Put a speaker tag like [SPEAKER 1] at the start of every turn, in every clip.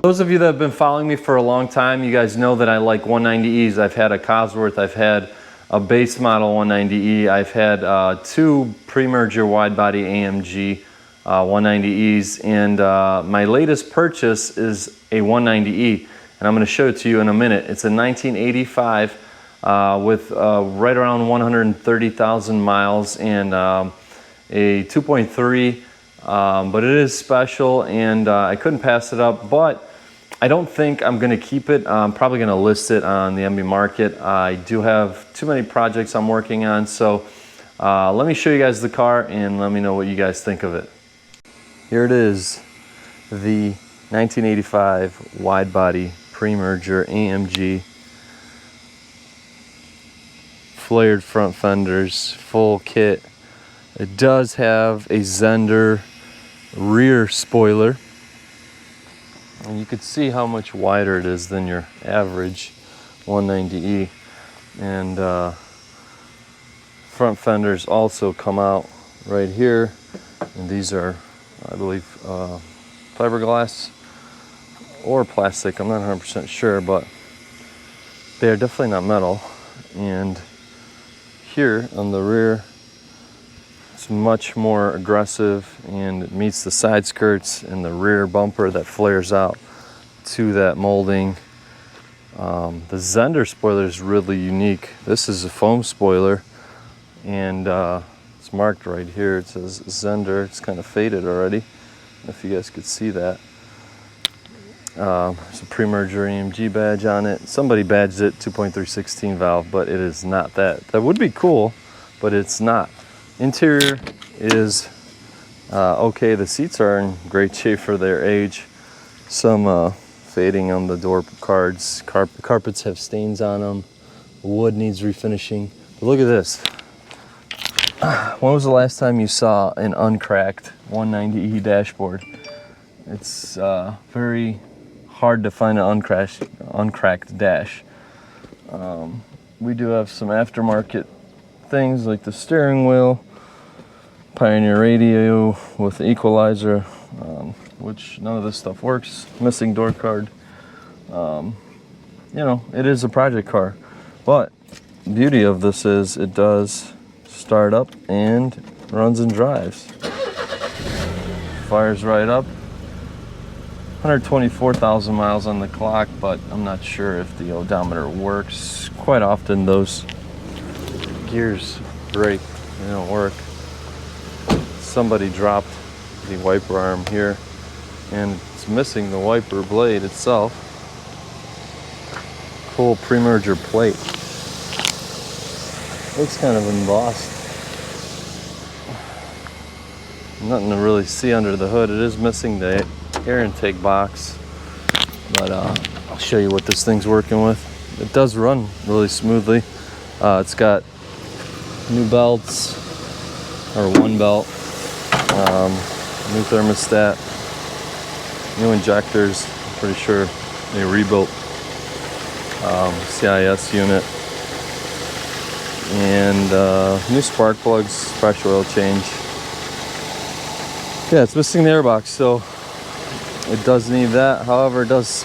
[SPEAKER 1] Those of you that have been following me for a long time, you guys know that I like 190Es. I've had a Cosworth, I've had a base model 190E, I've had two pre-merger wide-body AMG 190Es, and my latest purchase is a 190E, and I'm going to show it to you in a minute. It's a 1985 with right around 130,000 miles and a 2.3, but it is special, and I couldn't pass it up. But I don't think I'm going to keep it. I'm probably going to list it on the MB market. I do have too many projects I'm working on, so let me show you guys the car and let me know what you guys think of it. Here it is, the 1985 wide-body pre-merger AMG. Flared front fenders, full kit. It does have a Zender rear spoiler. And you can see how much wider it is than your average 190E. And front fenders also come out right here. And these are, I believe, fiberglass or plastic. I'm not 100% sure, but they are definitely not metal. And here on the rear, it's much more aggressive, and it meets the side skirts and the rear bumper that flares out to that molding. The Zender spoiler is really unique. This is a foam spoiler, and it's marked right here. It says Zender. It's kind of faded already, if you guys could see that. There's a pre-merger AMG badge on it. Somebody badged it 2.316 valve, but it is not that. That would be cool, but it's not. Interior is okay. The seats are in great shape for their age. Some fading on the door cards. Carpets have stains on them. Wood needs refinishing. But look at this. When was the last time you saw an uncracked 190E dashboard? It's very hard to find an uncracked dash. We do have some aftermarket things like the steering wheel, Pioneer radio with the equalizer, which none of this stuff works. Missing door card. You know, it is a project car, but the beauty of this is it does start up and runs and drives. Fires right up. 124,000 miles on the clock, but I'm not sure if the odometer works. Quite often those gears break, they don't work. Somebody dropped the wiper arm here, and it's missing the wiper blade itself. Cool pre-merger plate. Looks kind of embossed. Nothing to really see under the hood. It is missing the air intake box, but I'll show you what this thing's working with. It does run really smoothly. It's got new belts, or one belt, new thermostat, new injectors. I'm pretty sure they rebuilt CIS unit, and new spark plugs, fresh oil change. Yeah, it's missing the airbox, so it does need that. However, it does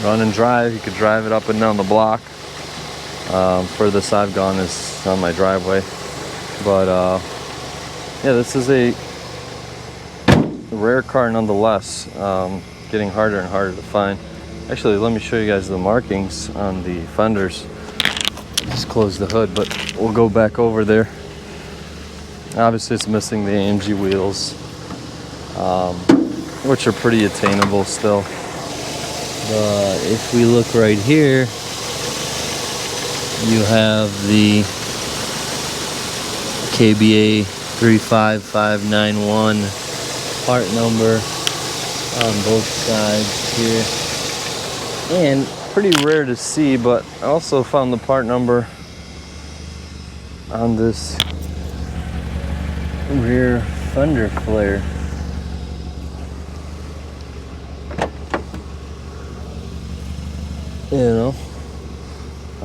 [SPEAKER 1] run and drive. You could drive it up and down the block. Furthest I've gone is on my driveway. But yeah, this is a rare car nonetheless. Getting harder and harder to find. Actually, let me show you guys the markings on the fenders. Just close the hood, but we'll go back over there. Obviously, it's missing the AMG wheels, which are pretty attainable still. But if we look right here, you have the KBA 35591 part number on both sides here. And pretty rare to see, but I also found the part number on this rear fender flare. You know,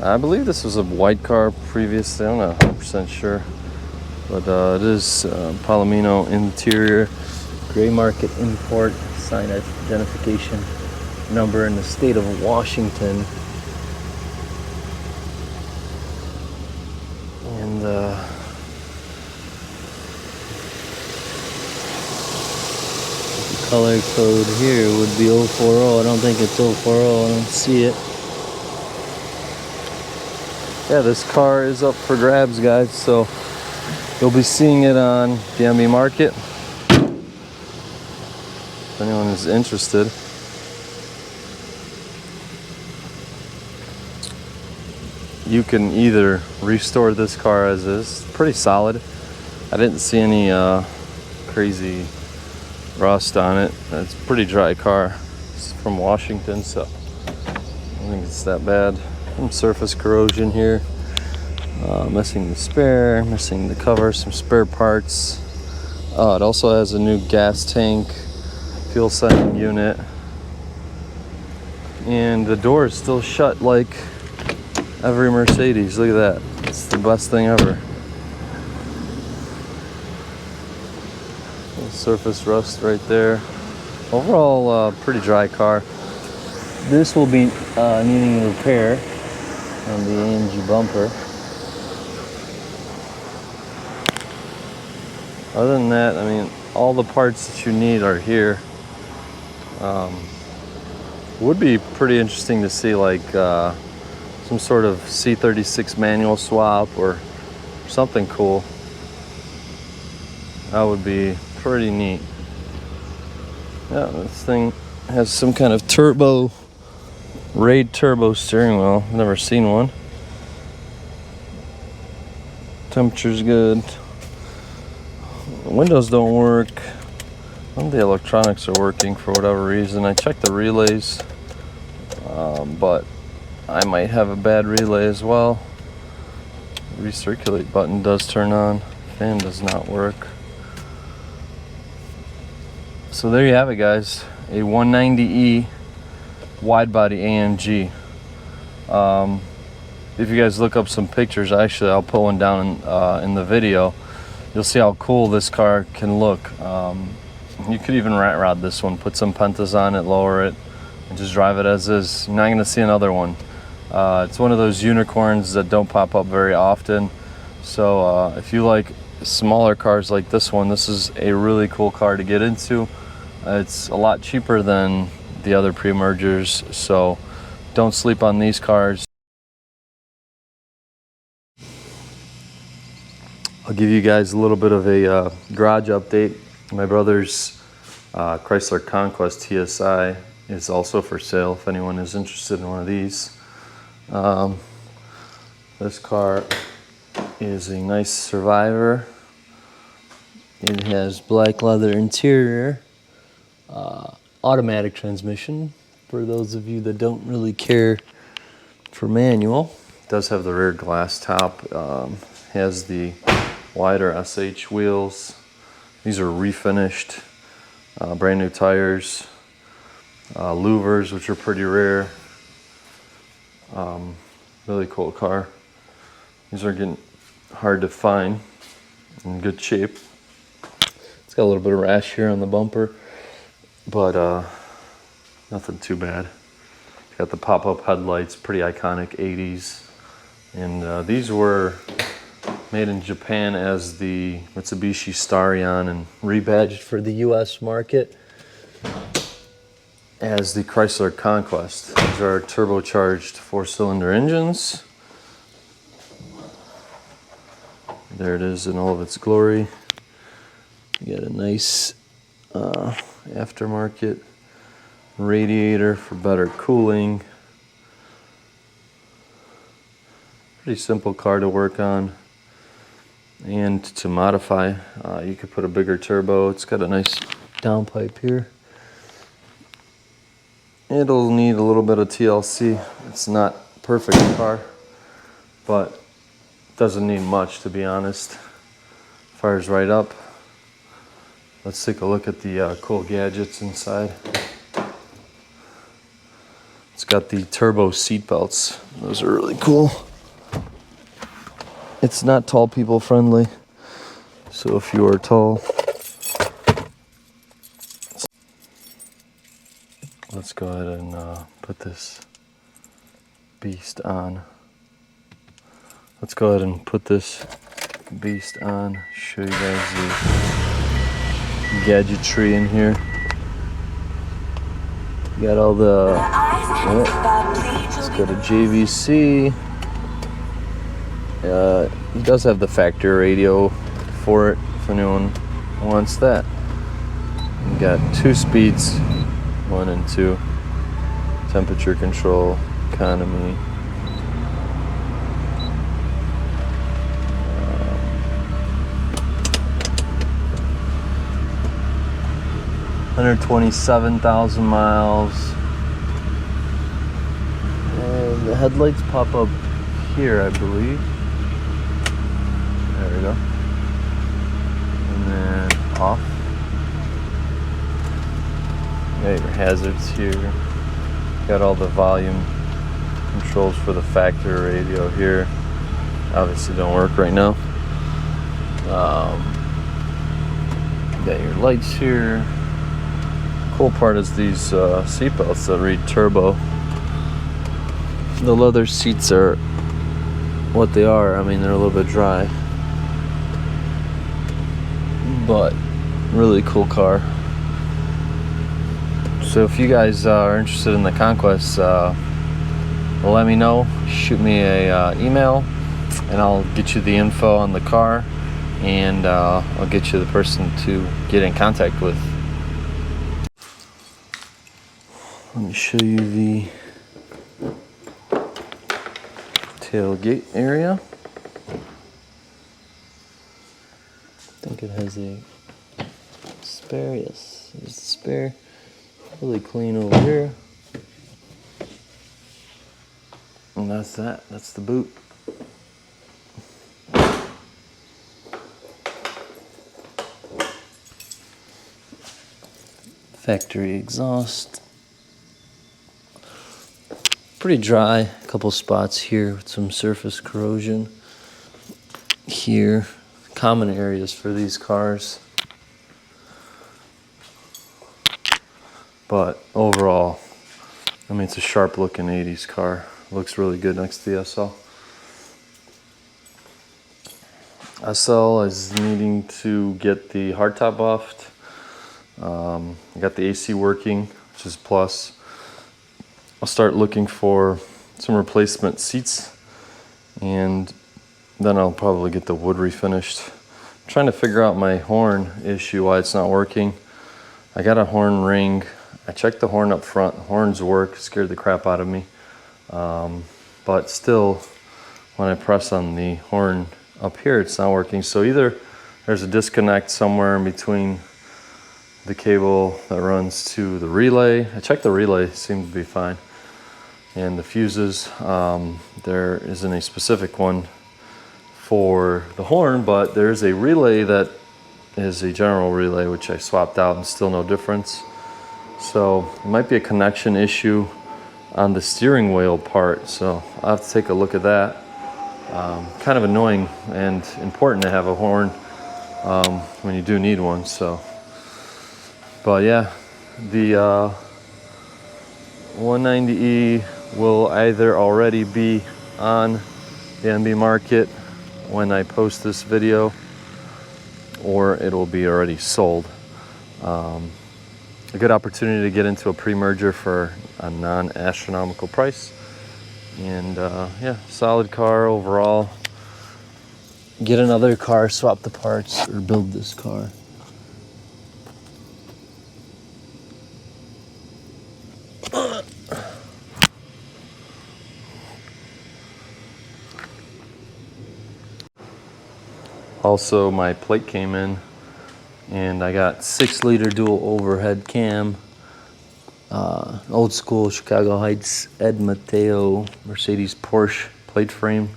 [SPEAKER 1] I believe this was a white car previously. I'm not 100% sure, but it is Palomino interior. Gray market import, sign identification number in the state of Washington. And the color code here would be 040. I don't think it's 040. I don't see it. Yeah, this car is up for grabs, guys, so you'll be seeing it on the MB market if anyone is interested. You can either restore this car as is, pretty solid. I didn't see any crazy rust on it. It's a pretty dry car. It's from Washington, so I don't think it's that bad. Some surface corrosion here. Missing the spare, missing the cover, some spare parts. It also has a new gas tank, fuel sending unit. And the door is still shut like every Mercedes. Look at that. It's the best thing ever. Surface rust right there. Overall, pretty dry car. This will be needing repair on the AMG bumper. Other than that, I mean, all the parts that you need are here. Would be pretty interesting to see like some sort of C36 manual swap or something cool. That would be pretty neat. Yeah, this thing has some kind of turbo, Raid turbo steering wheel. Never seen one. Temperature's good. The windows don't work. None of the electronics are working for whatever reason. I checked the relays, but I might have a bad relay as well. Recirculate button does turn on. Fan does not work. So there you have it, guys. A 190E wide-body AMG. If you guys look up some pictures, actually I'll put one down in the video. You'll see how cool this car can look. You could even rat rod this one, put some pentas on it, lower it, and just drive it as is. You're not going to see another one. It's one of those unicorns that don't pop up very often. So if you like smaller cars like this one, this is a really cool car to get into. It's a lot cheaper than the other pre-mergers, so don't sleep on these cars. I'll give you guys a little bit of a garage update. My brother's Chrysler Conquest TSI is also for sale if anyone is interested in one of these. This car is a nice Survivor. It has black leather interior, automatic transmission for those of you that don't really care for manual. It does have the rear glass top, has the wider SH wheels. These are refinished, brand new tires, louvers, which are pretty rare. Really cool car. These are getting hard to find, in good shape. It's got a little bit of rash here on the bumper, but nothing too bad. Got the pop-up headlights, pretty iconic 80s. And these were made in Japan as the Mitsubishi Starion and rebadged for the US market as the Chrysler Conquest. These are turbocharged 4-cylinder engines. There it is in all of its glory. You got a nice aftermarket radiator for better cooling. Pretty simple car to work on and to modify. You could put a bigger turbo. It's got a nice downpipe here. It'll need a little bit of TLC. It's not a perfect car, but doesn't need much, to be honest. Fires right up. Let's take a look at the cool gadgets inside. It's got the turbo seat belts. Those are really cool. It's not tall people friendly, so if you are tall, let's go ahead and put this beast on. Let's go ahead and put this beast on. Show you guys the gadgetry in here. You got all the. Let's go to JVC. It does have the factory radio for it if anyone wants that. You got 2 speeds, 1 and 2. Temperature control, economy. 127,000 miles. And the headlights pop up here, I believe. There we go. And then off. You got your hazards here. Got all the volume controls for the factory radio here. Obviously don't work right now. You got your lights here. Cool part is these seatbelts that read turbo. The leather seats are what they are. I mean, they're a little bit dry, but really cool car. So if you guys are interested in the Conquest, let me know. Shoot me a email, and I'll get you the info on the car, and I'll get you the person to get in contact with. Let me show you the tailgate area. I think it has a spare. Yes, there's a spare. Really clean over here. And that's that. That's the boot. Factory exhaust. Pretty dry, a couple spots here with some surface corrosion here. Common areas for these cars. But overall, I mean, it's a sharp looking 80s car. Looks really good next to the SL. SL is needing to get the hardtop buffed. I got the AC working, which is a plus. I'll start looking for some replacement seats, and then I'll probably get the wood refinished. I'm trying to figure out my horn issue, why it's not working. I got a horn ring. I checked the horn up front. Horns work, scared the crap out of me. But still, when I press on the horn up here, it's not working. So either there's a disconnect somewhere in between the cable that runs to the relay. I checked the relay, seemed to be fine. And the fuses, there isn't a specific one for the horn, but there's a relay that is a general relay, which I swapped out, and still no difference. So it might be a connection issue on the steering wheel part, so I'll have to take a look at that. Kind of annoying and important to have a horn when you do need one. So, but yeah, the 190E will either already be on the NB market when I post this video, or it will be already sold. A good opportunity to get into a pre-merger for a non-astronomical price. And yeah, solid car overall. Get another car, swap the parts, or build this car. Also, my plate came in, and I got 6-liter dual overhead cam, old school Chicago Heights Ed Mateo Mercedes Porsche plate frame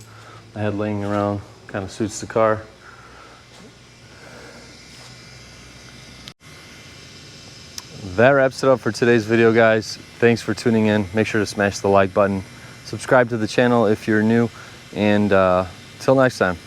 [SPEAKER 1] I had laying around. Kind of suits the car. That wraps it up for today's video, guys. Thanks for tuning in. Make sure to smash the like button. Subscribe to the channel if you're new, and till next time.